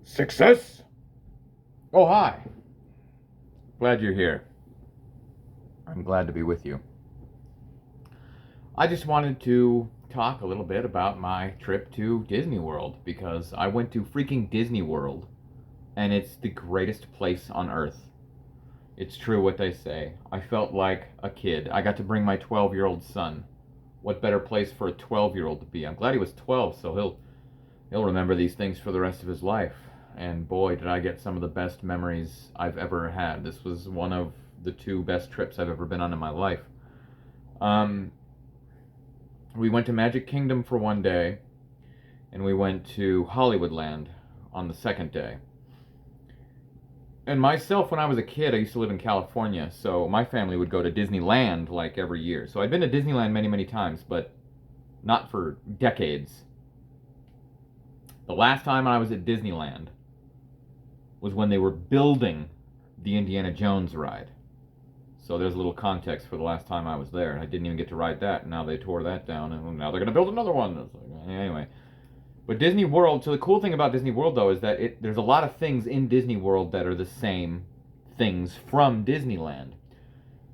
Success? Oh, hi. Glad you're here. I'm glad to be with you. I just wanted to talk a little bit about my trip to Disney World because I went to freaking Disney World and it's the greatest place on earth. It's true what they say. I felt like a kid. I got to bring my 12-year-old son. What better place for a 12-year-old to be? I'm glad he was 12, so he'll remember these things for the rest of his life. And boy, did I get some of the best memories I've ever had. This was one of the two best trips I've ever been on in my life. Um, we went to Magic Kingdom for one day, and we went to Hollywoodland on the second day. And myself, when I was a kid, I used to live in California, so my family would go to Disneyland like every year. So I'd been to Disneyland many, many times, but not for decades. The last time I was at Disneyland was when they were building the Indiana Jones ride. So there's a little context for the last time I was there. I didn't even get to ride that, and now they tore that down, and now they're going to build another one. Like, anyway. But Disney World, so the cool thing about Disney World, though, is that there's a lot of things in Disney World that are the same things from Disneyland.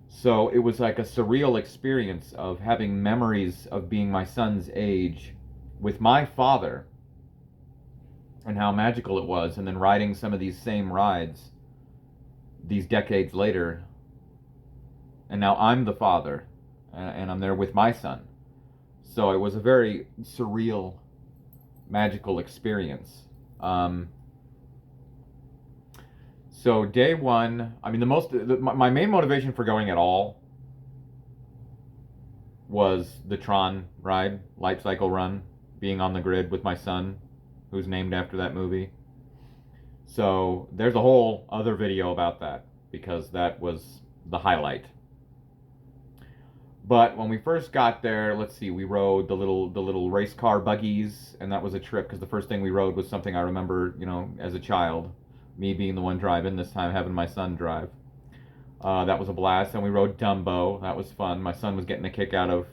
So it was like a surreal experience of having memories of being my son's age with my father and how magical it was, and then riding some of these same rides these decades later. And now I'm the father, and I'm there with my son. So it was a very surreal, magical experience. So day one, I mean, my main motivation for going at all was the Tron ride, Light Cycle Run, being on the grid with my son, who's named after that movie. So there's a whole other video about that because that was the highlight. But when we first got there, let's see, we rode the little race car buggies, and that was a trip because the first thing we rode was something I remember, as a child, me being the one driving, this time having my son drive. That was a blast. And we rode Dumbo. That was fun. My son was getting a kick out of,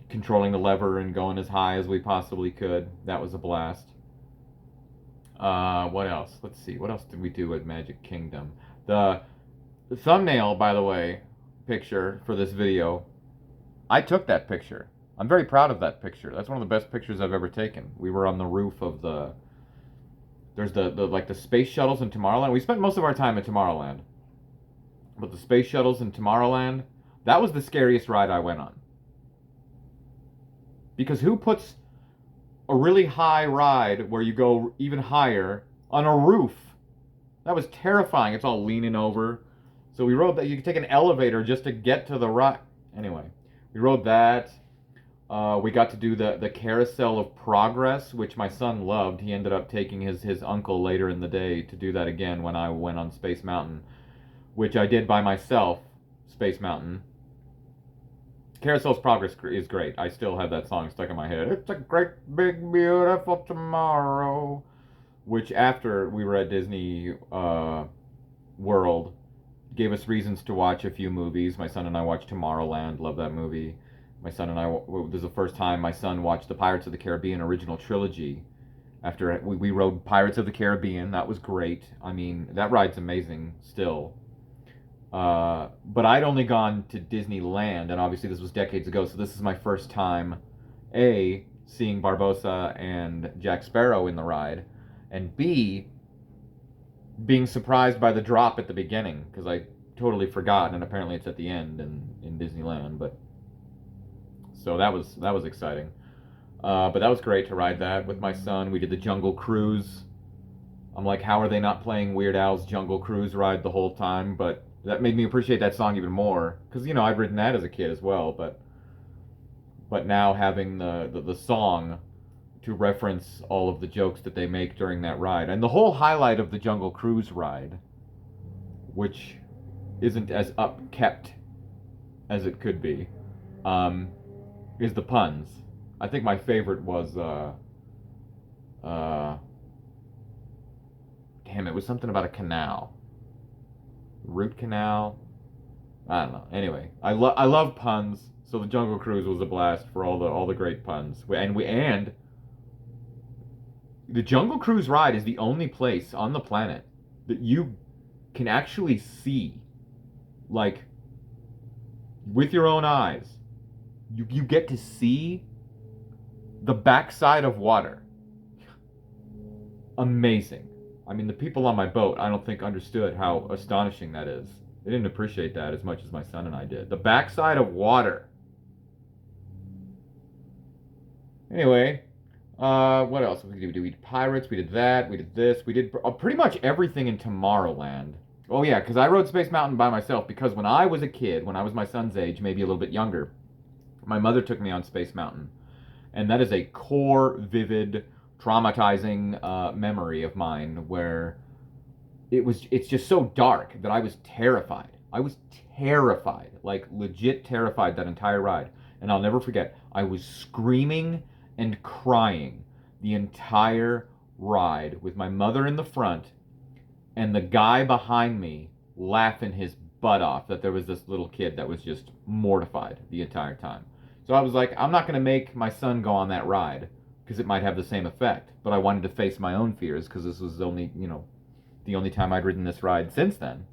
controlling the lever and going as high as we possibly could. That was a blast. What else? Let's see. What else did we do at Magic Kingdom? The thumbnail, by the way, picture for this video, I took that picture. I'm very proud of that picture. That's one of the best pictures I've ever taken. We were on the roof of there's the space shuttles in Tomorrowland. We spent most of our time at Tomorrowland. But the space shuttles in Tomorrowland, that was the scariest ride I went on. Because who puts a really high ride where you go even higher on a roof? That was terrifying. It's all leaning over. So we rode that. You could take an elevator just to get to the rock. Anyway, we rode that. We got to do the Carousel of Progress, which my son loved. He ended up taking his uncle later in the day to do that again when I went on Space Mountain, which I did by myself, Space Mountain. Carousel's Progress is great. I still have that song stuck in my head. It's a great, big, beautiful tomorrow. Which, after we were at Disney World, gave us reasons to watch a few movies. My son and I watched Tomorrowland. Love that movie. My son and I, this is the first time my son watched the Pirates of the Caribbean original trilogy. After we rode Pirates of the Caribbean. That was great. I mean, that ride's amazing still. But I'd only gone to Disneyland, and obviously this was decades ago, so this is my first time, A, seeing Barbossa and Jack Sparrow in the ride, and B, being surprised by the drop at the beginning, because I totally forgot, and apparently it's at the end in Disneyland, but so that was exciting. But that was great to ride that with my son. We did the Jungle Cruise. I'm like, how are they not playing Weird Al's Jungle Cruise ride the whole time? But that made me appreciate that song even more, because I'd written that as a kid as well, but now having the song to reference all of the jokes that they make during that ride, and the whole highlight of the Jungle Cruise ride, which isn't as upkept as it could be, is the puns. I think my favorite was damn, it was something about a canal. Root canal. I don't know. Anyway, I love puns, so the Jungle Cruise was a blast for all the great puns. And The Jungle Cruise ride is the only place on the planet that you can actually see, like, with your own eyes. You get to see the backside of water. Amazing. I mean, the people on my boat, I don't think understood how astonishing that is. They didn't appreciate that as much as my son and I did. The backside of water. Anyway, what else did we do? We did Pirates, we did that, we did this, we did pretty much everything in Tomorrowland. Oh yeah, because I rode Space Mountain by myself because when I was a kid, when I was my son's age, maybe a little bit younger, my mother took me on Space Mountain. And that is a core, vivid, traumatizing memory of mine where it's just so dark that I was terrified. I was terrified, like legit terrified that entire ride. And I'll never forget, I was screaming and crying the entire ride with my mother in the front and the guy behind me laughing his butt off that there was this little kid that was just mortified the entire time. So I was like, I'm not going to make my son go on that ride because it might have the same effect. But I wanted to face my own fears because this was only, the only time I'd ridden this ride since then.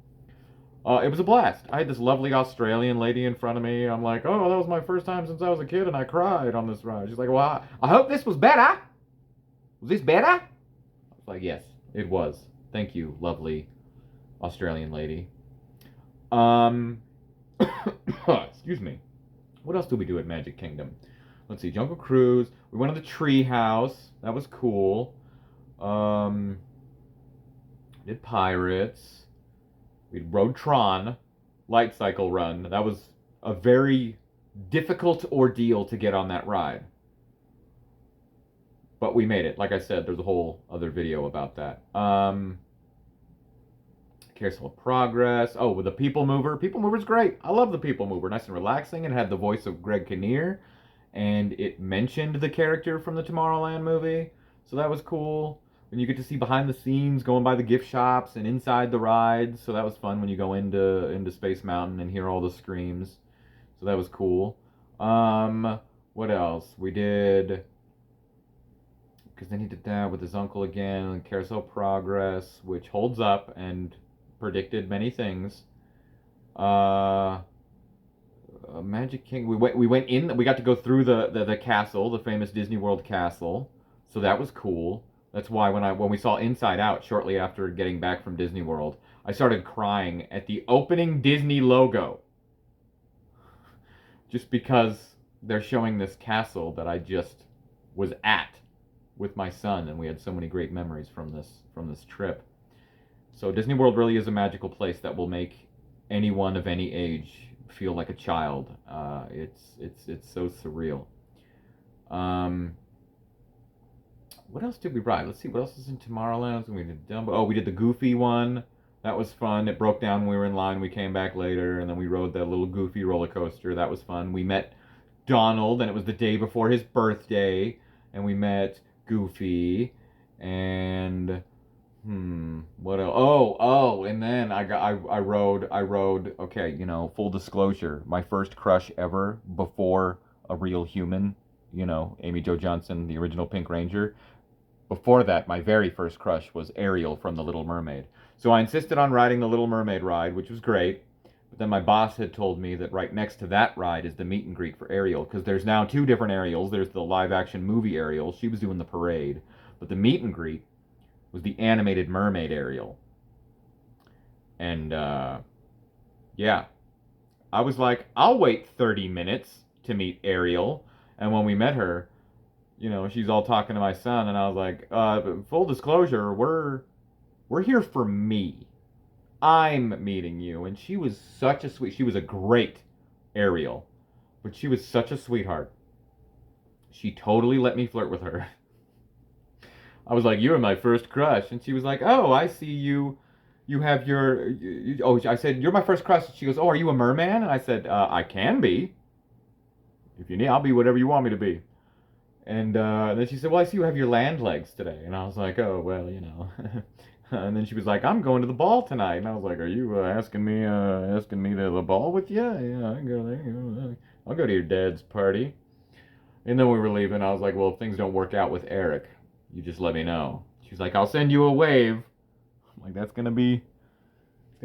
It was a blast. I had this lovely Australian lady in front of me. I'm like, oh, that was my first time since I was a kid and I cried on this ride. She's like, well, I hope this was better. Was this better? I was like, yes, it was. Thank you, lovely Australian lady. Excuse me. What else did we do at Magic Kingdom? Let's see, Jungle Cruise. We went to the tree house. That was cool. Did Pirates. We rode Tron, Light Cycle Run. That was a very difficult ordeal to get on that ride. But we made it. Like I said, there's a whole other video about that. Carousel of Progress. Oh, with the People Mover. People Mover's great. I love the People Mover. Nice and relaxing. It had the voice of Greg Kinnear. And it mentioned the character from the Tomorrowland movie. So that was cool. And you get to see behind the scenes, going by the gift shops and inside the rides. So that was fun when you go into Space Mountain and hear all the screams. So that was cool. What else? We did... Because then he did that with his uncle again. Carousel of Progress, which holds up and predicted many things. Magic King. We went in. We got to go through the castle, the famous Disney World castle. So that was cool. That's why when we saw Inside Out shortly after getting back from Disney World, I started crying at the opening Disney logo. Just because they're showing this castle that I just was at with my son, and we had so many great memories from this trip. So Disney World really is a magical place that will make anyone of any age feel like a child. It's so surreal. What else did we ride? Let's see, what else is in Tomorrowland? We did Dumbo. Oh, we did the Goofy one. That was fun. It broke down when we were in line. We came back later, and then we rode that little Goofy roller coaster. That was fun. We met Donald, and it was the day before his birthday, and we met Goofy, and what else? Oh, and then I rode. Okay, full disclosure, my first crush ever before a real human, Amy Jo Johnson, the original Pink Ranger. Before that, my very first crush was Ariel from The Little Mermaid. So I insisted on riding the Little Mermaid ride, which was great. But then my boss had told me that right next to that ride is the meet and greet for Ariel, because there's now two different Ariels. There's the live-action movie Ariel. She was doing the parade. But the meet and greet was the animated mermaid Ariel. And, yeah. I was like, I'll wait 30 minutes to meet Ariel. And when we met her, she's all talking to my son, and I was like, full disclosure, we're here for me. I'm meeting you. And she was she was a great Ariel, but she was such a sweetheart. She totally let me flirt with her. I was like, you're my first crush. And she was like, oh, I see you have I said, you're my first crush. She goes, oh, are you a merman? And I said, I can be. If you need, I'll be whatever you want me to be. And then she said, well, I see you have your land legs today. And I was like, oh, well, And then she was like, I'm going to the ball tonight. And I was like, are you asking me to the ball with you? Yeah, I can go there. I'll go to your dad's party. And then we were leaving. I was like, well, if things don't work out with Eric, You just let me know. She's like, I'll send you a wave. I'm like, it's gonna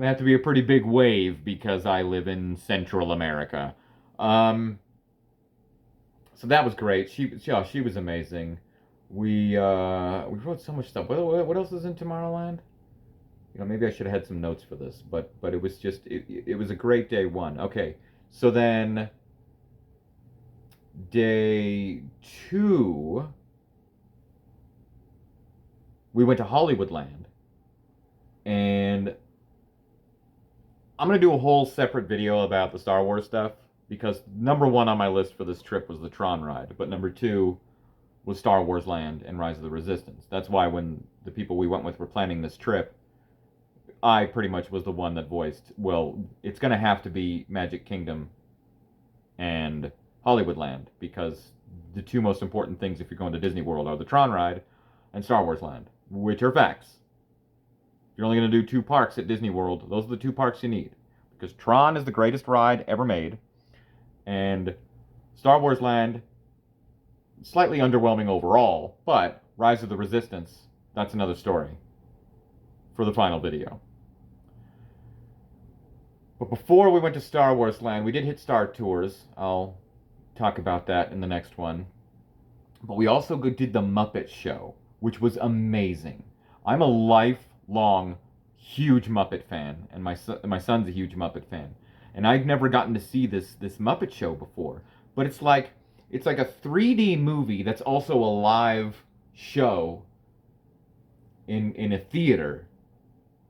have to be a pretty big wave because I live in Central America. Um, so that was great. She was amazing. We wrote so much stuff. What else is in Tomorrowland? Maybe I should have had some notes for this, but it was just it was a great day one. Okay, so then day two, we went to Hollywoodland, and I'm gonna do a whole separate video about the Star Wars stuff because number one on my list for this trip was the Tron ride, but number two was Star Wars Land and Rise of the Resistance. That's why when the people we went with were planning this trip, I pretty much was the one that voiced, well, it's gonna have to be Magic Kingdom and Hollywoodland because the two most important things if you're going to Disney World are the Tron ride and Star Wars Land, which are facts. If you're only going to do two parks at Disney World, those are the two parks you need. Because Tron is the greatest ride ever made, and Star Wars Land, slightly underwhelming overall, but Rise of the Resistance, that's another story for the final video. But before we went to Star Wars Land, we did hit Star Tours. I'll talk about that in the next one. But we also did the Muppet Show, which was amazing. I'm a lifelong huge Muppet fan, and my son's a huge Muppet fan. And I've never gotten to see this Muppet Show before. But it's like a 3D movie that's also a live show in a theater,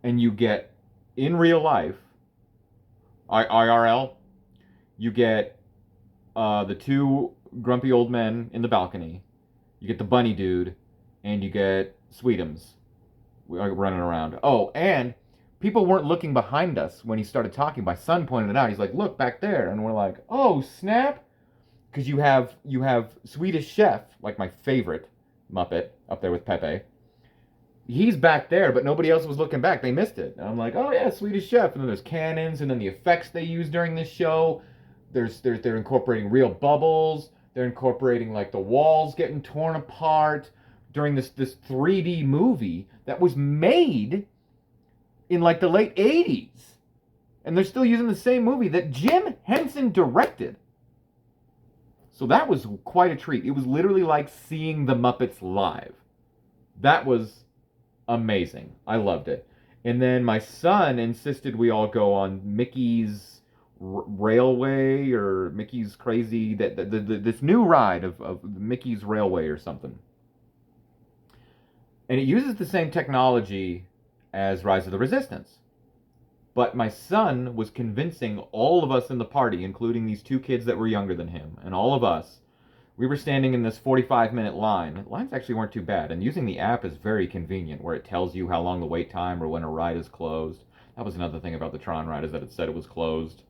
and you get in real life IRL, you get the two grumpy old men in the balcony, you get the bunny dude, and you get Sweetums running around. Oh, and people weren't looking behind us when he started talking. My son pointed it out. He's like, "Look back there," and we're like, "Oh snap!" Because you have Swedish Chef, like my favorite Muppet, up there with Pepe. He's back there, but nobody else was looking back. They missed it. And I'm like, oh yeah, Swedish Chef. And then there's cannons, and then the effects they use during this show. They're incorporating real bubbles. They're incorporating like the walls getting torn apart during this 3D movie that was made in like the late 80s. And they're still using the same movie that Jim Henson directed. So that was quite a treat. It was literally like seeing the Muppets live. That was amazing. I loved it. And then my son insisted we all go on Mickey's Railway or Mickey's Crazy, this new ride of Mickey's Railway or something. And it uses the same technology as Rise of the Resistance. But my son was convincing all of us in the party, including these two kids that were younger than him, and all of us. We were standing in this 45-minute line. Lines actually weren't too bad, and using the app is very convenient, where it tells you how long the wait time or when a ride is closed. That was another thing about the Tron ride, is that it said it was closed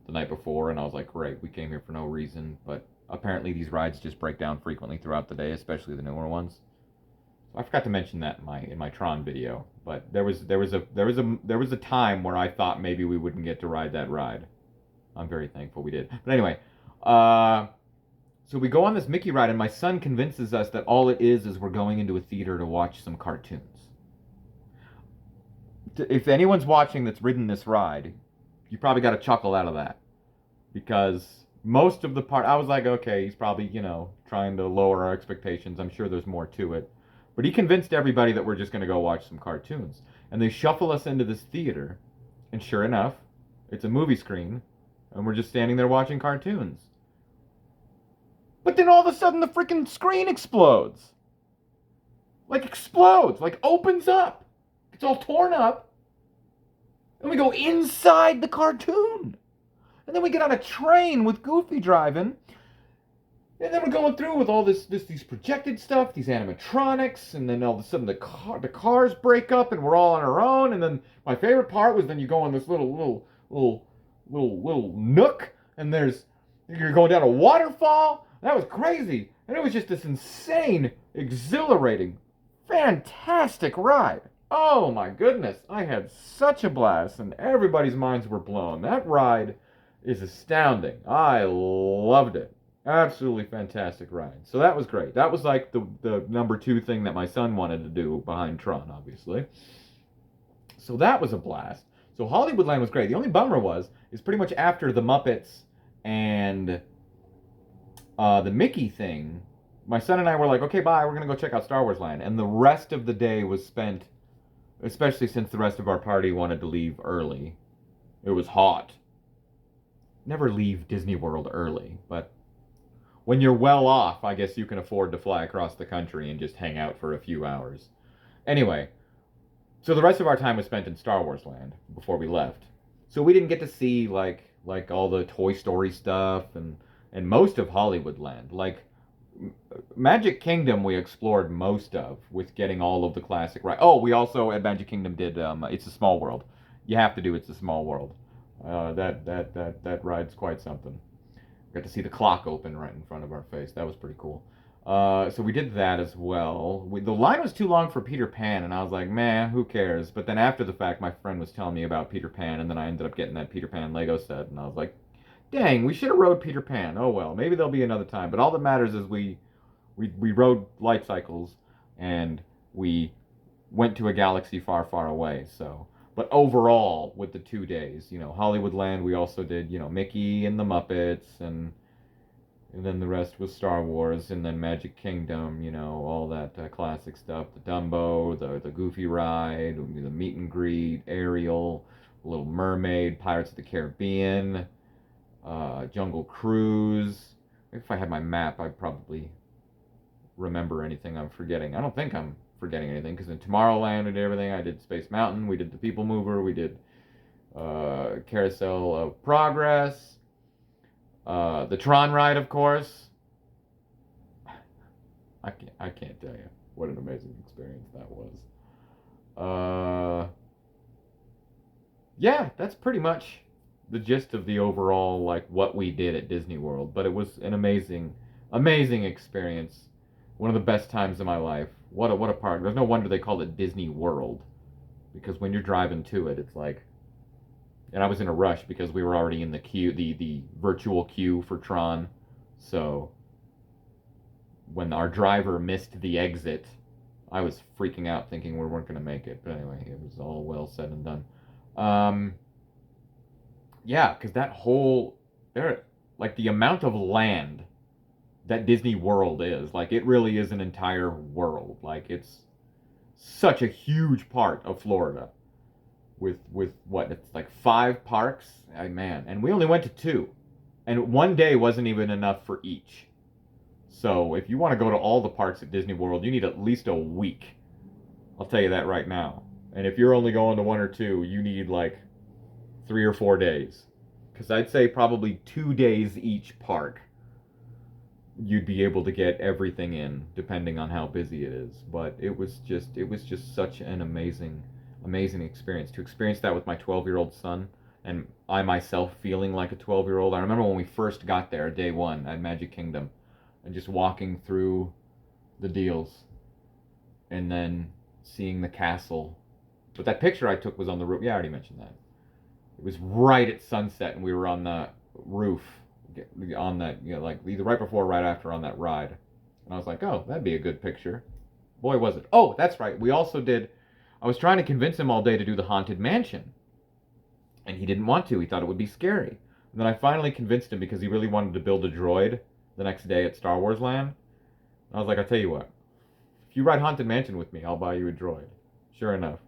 the night before, and I was like, great, we came here for no reason. But apparently these rides just break down frequently throughout the day, especially the newer ones. I forgot to mention that in my Tron video, but there was a time where I thought maybe we wouldn't get to ride that ride. I'm very thankful we did. But anyway, so we go on this Mickey ride, and my son convinces us that all it is we're going into a theater to watch some cartoons. If anyone's watching that's ridden this ride, you probably got a chuckle out of that, because most of the part, I was like, okay, he's probably trying to lower our expectations. I'm sure there's more to it. But he convinced everybody that we're just going to go watch some cartoons. And they shuffle us into this theater, and sure enough, it's a movie screen, and we're just standing there watching cartoons. But then all of a sudden the freaking screen explodes. Like explodes, like opens up. It's all torn up. And we go inside the cartoon. And then we get on a train with Goofy driving. And then we're going through with all these projected stuff, these animatronics, and then all of a sudden the cars break up and we're all on our own. And then my favorite part was then you go on this little nook, and you're going down a waterfall. That was crazy. And it was just this insane, exhilarating, fantastic ride. Oh my goodness. I had such a blast, and everybody's minds were blown. That ride is astounding. I loved it. Absolutely fantastic ride. So that was great. That was like the number two thing that my son wanted to do behind Tron, obviously. So that was a blast. So Hollywoodland was great. The only bummer is pretty much after the Muppets and the Mickey thing, my son and I were like, okay, bye, we're gonna go check out Star Wars Land. And the rest of the day was spent, especially since the rest of our party wanted to leave early. It was hot. Never leave Disney World early, but when you're well off, I guess you can afford to fly across the country and just hang out for a few hours. Anyway, so the rest of our time was spent in Star Wars Land before we left. So we didn't get to see like all the Toy Story stuff and most of Hollywood Land. Like Magic Kingdom we explored most of with getting all of the classic right. Oh, we also at Magic Kingdom did It's a Small World. You have to do It's a Small World. That ride's quite something. Got to see the clock open right in front of our face. That was pretty cool. So we did that as well. The line was too long for Peter Pan, and I was like, man, who cares? But then after the fact, my friend was telling me about Peter Pan, and then I ended up getting that Peter Pan Lego set, and I was like, dang, we should have rode Peter Pan. Oh well, maybe there'll be another time. But all that matters is we rode light cycles, and we went to a galaxy far, far away. So, but overall, with the 2 days, Hollywood Land, we also did, Mickey and the Muppets, and then the rest was Star Wars, and then Magic Kingdom, all that classic stuff. The Dumbo, the Goofy ride, the meet and greet, Ariel, Little Mermaid, Pirates of the Caribbean, Jungle Cruise. If I had my map, I'd probably remember anything I'm forgetting. I don't think I'm forgetting anything, because in Tomorrowland we did everything. I did Space Mountain, we did the People Mover, we did Carousel of Progress, the Tron ride, of course. I can't tell you what an amazing experience that was. Yeah, that's pretty much the gist of the overall like what we did at Disney World. But it was an amazing, amazing experience. One of the best times of my life. What a park. There's no wonder they called it Disney World, because when you're driving to it, it's like. And I was in a rush because we were already in the queue, the virtual queue for Tron. So when our driver missed the exit, I was freaking out thinking we weren't going to make it. But anyway, it was all well said and done. Yeah, because that whole there, like the amount of land that Disney World is, like it really is an entire world. Like it's such a huge part of Florida. With what, it's like 5 parks. Man, and we only went to 2, and one day wasn't even enough for each. So if you want to go to all the parks at Disney World, you need at least a week. I'll tell you that right now. And if you're only going to 1 or 2, you need like 3 or 4 days, because I'd say probably 2 days each park you'd be able to get everything in, depending on how busy it is. But it was just such an amazing experience to experience that with my 12-year-old son, and I myself feeling like a 12-year-old. I remember when we first got there, day one at Magic Kingdom, and just walking through the deals, and then seeing the castle. But that picture I took was on the roof. Yeah, I already mentioned that. It was right at sunset, and we were on the roof, on that, like either right before or right after on that ride. And I was like, oh, that'd be a good picture. Boy, was it. Oh, that's right. We also did. I was trying to convince him all day to do the Haunted Mansion, and he didn't want to. He thought it would be scary. And then I finally convinced him because he really wanted to build a droid the next day at Star Wars Land. And I was like, I'll tell you what. If you ride Haunted Mansion with me, I'll buy you a droid. Sure enough.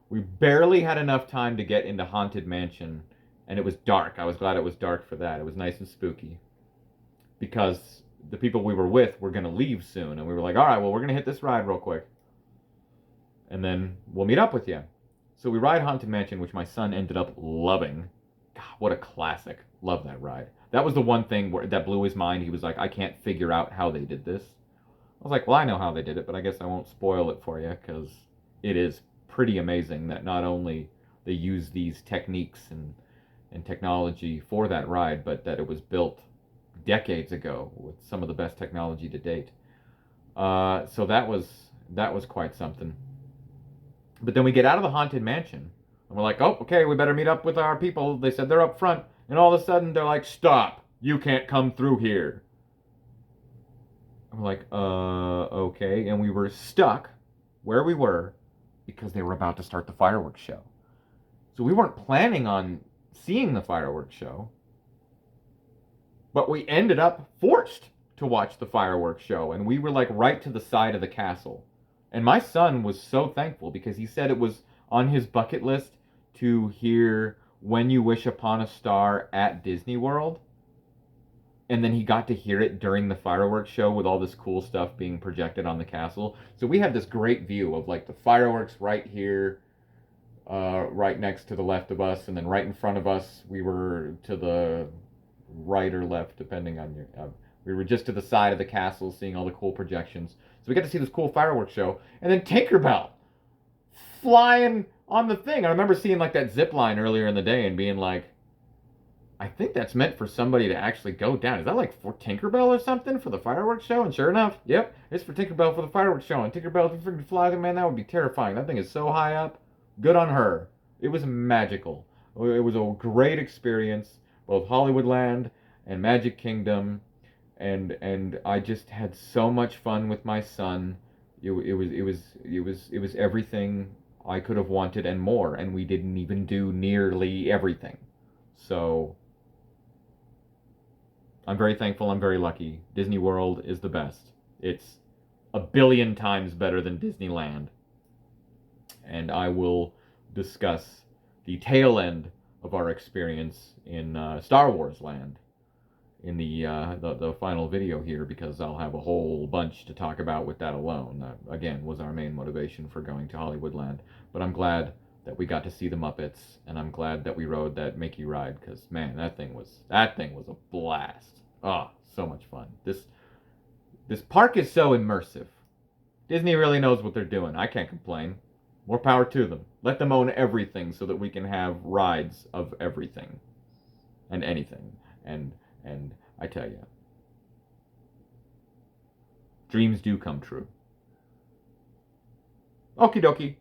We barely had enough time to get into Haunted Mansion, and it was dark. I was glad it was dark for that. It was nice and spooky, because the people we were with were going to leave soon, and we were like, all right, well, we're going to hit this ride real quick, and then we'll meet up with you. So we ride Haunted Mansion, which my son ended up loving. God, what a classic. Love that ride. That was the one thing that blew his mind. He was like, I can't figure out how they did this. I was like, well, I know how they did it, but I guess I won't spoil it for you, because it is pretty amazing that not only they use these techniques and technology for that ride, but that it was built decades ago with some of the best technology to date. So that was quite something. But then we get out of the Haunted Mansion, and we're like, oh, okay, we better meet up with our people. They said they're up front, and all of a sudden they're like, stop, you can't come through here. I'm like, okay. And we were stuck where we were because they were about to start the fireworks show. So we weren't planning on seeing the fireworks show, but we ended up forced to watch the fireworks show. And we were like right to the side of the castle. And my son was so thankful because he said it was on his bucket list to hear When You Wish Upon a Star at Disney World. And then he got to hear it during the fireworks show with all this cool stuff being projected on the castle. So we had this great view of like the fireworks right here, right next to the left of us, and then right in front of us, we were to the right or left, depending on your. We were just to the side of the castle, seeing all the cool projections. So we got to see this cool fireworks show, and then Tinkerbell flying on the thing. I remember seeing like that zip line earlier in the day and being like, I think that's meant for somebody to actually go down. Is that like for Tinkerbell or something for the fireworks show? And sure enough, yep, it's for Tinkerbell for the fireworks show. And Tinkerbell, if you freaking fly there, man, that would be terrifying. That thing is so high up. Good on her. It was magical. It was a great experience, both Hollywoodland and Magic Kingdom, and I just had so much fun with my son. It was everything I could have wanted and more, and we didn't even do nearly everything. So I'm very thankful. I'm very lucky. Disney World is the best. It's a billion times better than Disneyland. And I will discuss the tail end of our experience in Star Wars Land in the final video here because I'll have a whole bunch to talk about with that alone. That again was our main motivation for going to Hollywoodland. But I'm glad that we got to see the Muppets, and I'm glad that we rode that Mickey ride because man, that thing was a blast. Oh, so much fun. This park is so immersive. Disney really knows what they're doing. I can't complain. More power to them. Let them own everything so that we can have rides of everything and anything. And I tell you, dreams do come true. Okie dokie.